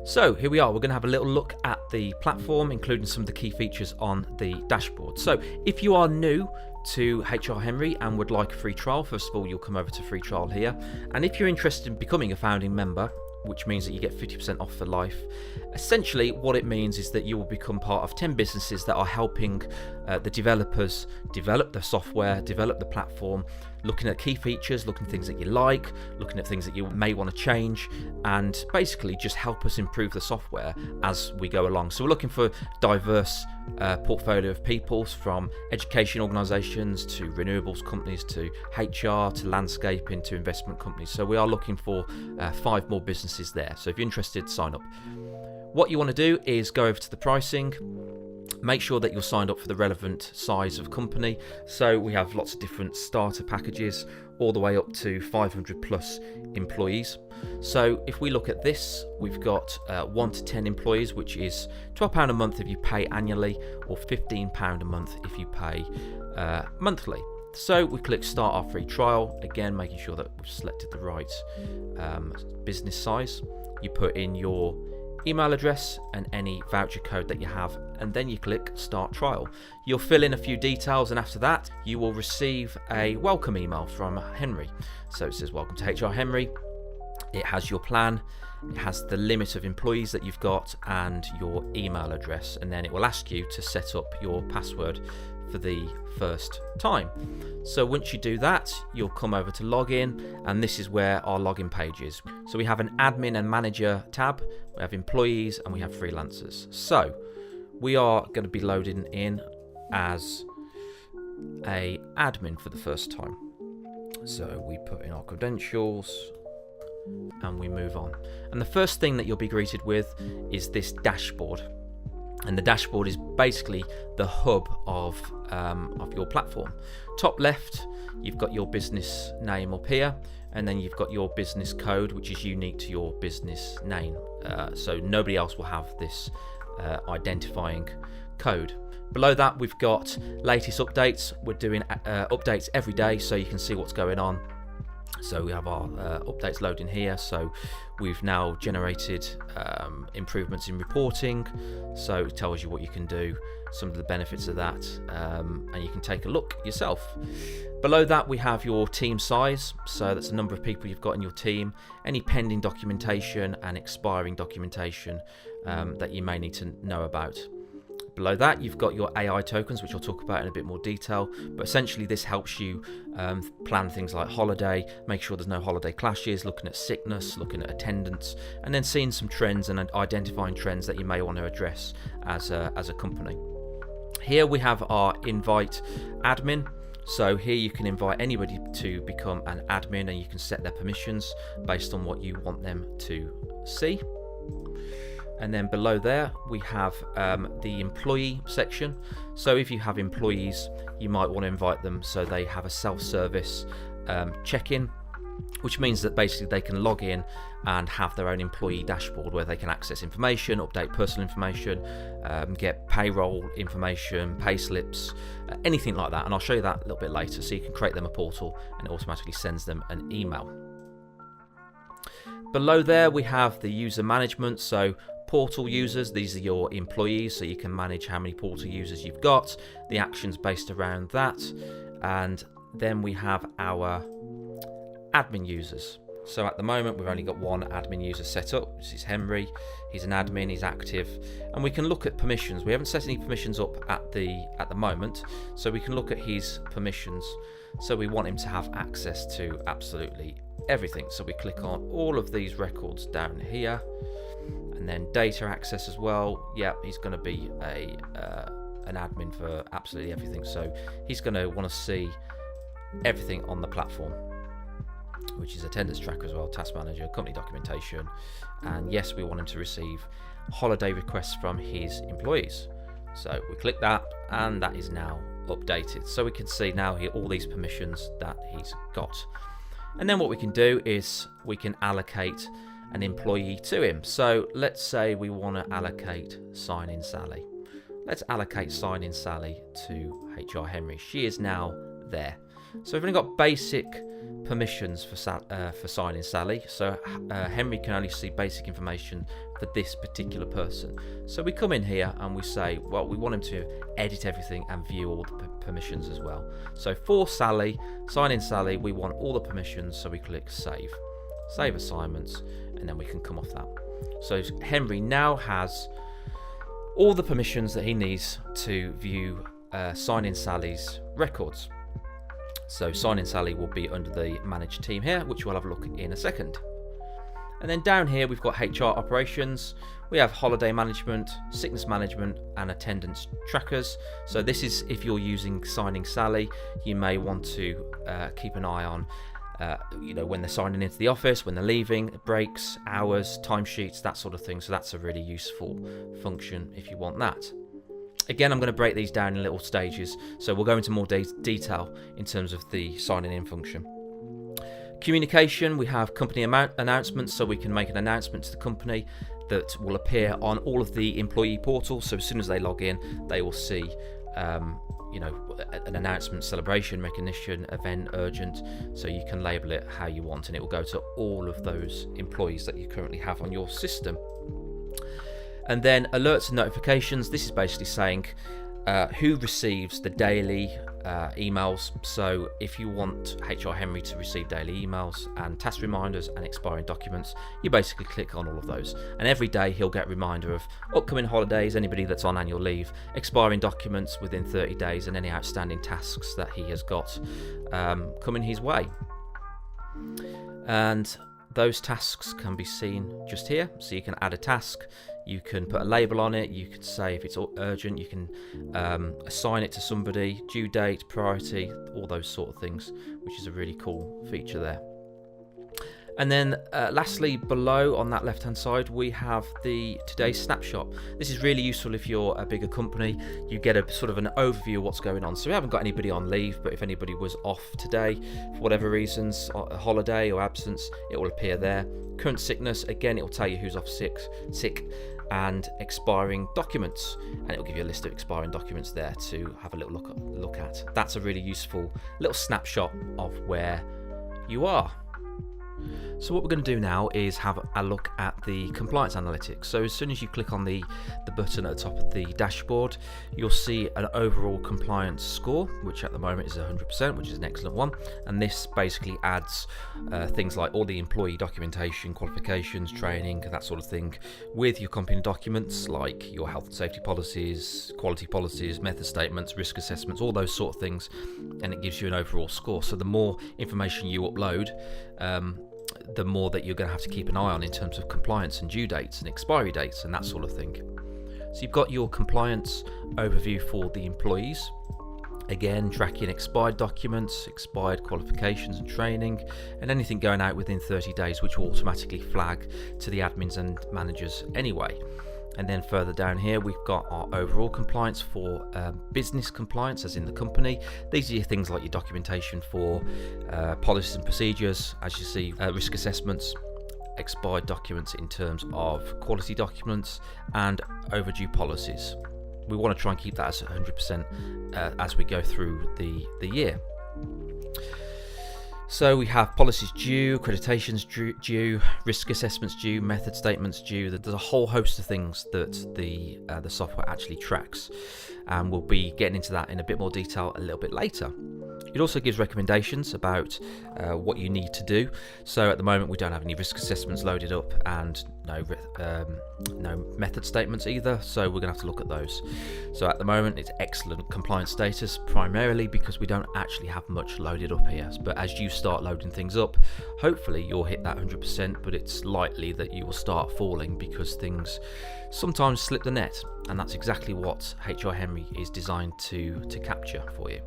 So here we are, we're going to have a little look at the platform, including some of the key features on the dashboard. So if you are new to HR Henry and would like a free trial, first of all, you'll come over to free trial here. And if you're interested in becoming a founding member, which means that you get 50% off for life. Essentially, what it means is that you will become part of 10 businesses that are helping the developers develop the software, develop the platform, looking at key features, looking at things that you like, looking at things that you may want to change, and basically just help us improve the software as we go along. So we're looking for diverse portfolio of people, from education organisations to renewables companies to HR to landscaping to investment companies. So we are looking for 5 more businesses there. So if you're interested, sign up. What you want to do is go over to the pricing. Make sure that you're signed up for the relevant size of company. So we have lots of different starter packages all the way up to 500 plus employees. So if we look at this, we've got 1 to 10 employees, which is £12 a month if you pay annually, or £15 a month if you pay monthly. So we click start our free trial, again making sure that we've selected the right business size. You put in your email address and any voucher code that you have, and then you click start trial. You'll fill in a few details, and after that you will receive a welcome email from Henry. So it says welcome to HR Henry. It has your plan, it has the limit of employees that you've got and your email address, and then it will ask you to set up your password for the first time. So once you do that, you'll come over to login, and this is where our login page is. So we have an admin and manager tab, we have employees, and we have freelancers. So we are going to be loading in as a admin for the first time. So we put in our credentials and we move on. And the first thing that you'll be greeted with is this dashboard. And the dashboard is basically the hub of your platform. Top left, you've got your business name up here, and then you've got your business code, which is unique to your business name. So nobody else will have this identifying code. Below that, we've got latest updates. We're doing updates every day, so you can see what's going on. So we have our updates loading here. So we've now generated improvements in reporting. So it tells you what you can do, some of the benefits of that, and you can take a look yourself. Below that, we have your team size. So that's the number of people you've got in your team, any pending documentation and expiring documentation that you may need to know about. Below that, you've got your AI tokens, which I'll talk about in a bit more detail, but essentially this helps you plan things like holiday, make sure there's no holiday clashes, looking at sickness, looking at attendance, and then seeing some trends and identifying trends that you may want to address as a company. Here we have our invite admin. So here you can invite anybody to become an admin, and you can set their permissions based on what you want them to see. And then below there we have the employee section. So if you have employees, you might want to invite them so they have a self-service check-in, which means that basically they can log in and have their own employee dashboard where they can access information, update personal information, get payroll information, pay slips, anything like that. And I'll show you that a little bit later. So you can create them a portal and it automatically sends them an email. Below there we have the user management. So portal users, these are your employees, so you can manage how many portal users you've got, the actions based around that. And then we have our admin users. So at the moment we've only got one admin user set up, which is Henry. He's an admin, he's active, and we can look at permissions. We haven't set any permissions up at the moment, so we can look at his permissions. So we want him to have access to absolutely everything. So we click on all of these records down here, and then data access as well. Yeah, he's going to be an admin for absolutely everything. So he's going to want to see everything on the platform, which is attendance tracker as well, task manager, company documentation, and yes, we want him to receive holiday requests from his employees. So we click that, and that is now updated. So we can see now here all these permissions that he's got. And then what we can do is we can allocate an employee to him. So let's say we want to allocate Sign-In Sally. Let's allocate Sign-In Sally to HR Henry. She is now there. So we've only got basic permissions for signing Sally, so Henry can only see basic information for this particular person. So we come in here and we say, well, we want him to edit everything and view all the permissions as well. So for Sally, sign in Sally, we want all the permissions, so we click save assignments, and then we can come off that. So Henry now has all the permissions that he needs to view sign in Sally's records. So sign in Sally will be under the manage team here, which we'll have a look in a second. And then down here we've got HR operations, we have holiday management, sickness management and attendance trackers. So this is if you're using signing Sally, you may want to keep an eye on when they're signing into the office, when they're leaving, breaks, hours, timesheets, that sort of thing. So that's a really useful function if you want that. Again, I'm going to break these down in little stages, so we'll go into more detail in terms of the signing in function. Communication, we have company announcements, so we can make an announcement to the company that will appear on all of the employee portals. So as soon as they log in, they will see an announcement, celebration, recognition, event, urgent, so you can label it how you want, and it will go to all of those employees that you currently have on your system. And then alerts and notifications, this is basically saying who receives the daily emails. So if you want HR Henry to receive daily emails and task reminders and expiring documents, you basically click on all of those, and every day he'll get a reminder of upcoming holidays, anybody that's on annual leave, expiring documents within 30 days, and any outstanding tasks that he has got coming his way. And those tasks can be seen just here, so you can add a task, you can put a label on it, you can say if it's urgent, you can assign it to somebody, due date, priority, all those sort of things, which is a really cool feature there. And then lastly, below on that left hand side, we have the today's snapshot. This is really useful if you're a bigger company. You get a sort of an overview of what's going on. So we haven't got anybody on leave, but if anybody was off today for whatever reasons, a holiday or absence, it will appear there. Current sickness, again, it will tell you who's off sick, and expiring documents, and it will give you a list of expiring documents there to have a little look at. That's a really useful little snapshot of where you are. So what we're going to do now is have a look at the compliance analytics. So as soon as you click on the button at the top of the dashboard, you'll see an overall compliance score, which at the moment is 100%, which is an excellent one. And this basically adds things like all the employee documentation, qualifications, training, that sort of thing, with your company documents like your health and safety policies, quality policies, method statements, risk assessments, all those sort of things, and it gives you an overall score. So the more information you upload, the more that you're going to have to keep an eye on in terms of compliance and due dates and expiry dates and that sort of thing. So you've got your compliance overview for the employees. Again, tracking expired documents, expired qualifications and training, and anything going out within 30 days, which will automatically flag to the admins and managers anyway. And then further down here, we've got our overall compliance for business compliance, as in the company. These are your things like your documentation for policies and procedures, as you see, risk assessments, expired documents in terms of quality documents, and overdue policies. We want to try and keep that as 100% as we go through the year. So we have policies due, accreditations due, risk assessments due, method statements due. There's a whole host of things that the software actually tracks, and we'll be getting into that in a bit more detail a little bit later. It also gives recommendations about what you need to do. So at the moment we don't have any risk assessments loaded up, and no method statements either, so we're going to have to look at those. So at the moment it's excellent compliance status, primarily because we don't actually have much loaded up here. But as you start loading things up, hopefully you'll hit that 100%, but it's likely that you will start falling because things sometimes slip the net, and that's exactly what HR Henry is designed to capture for you.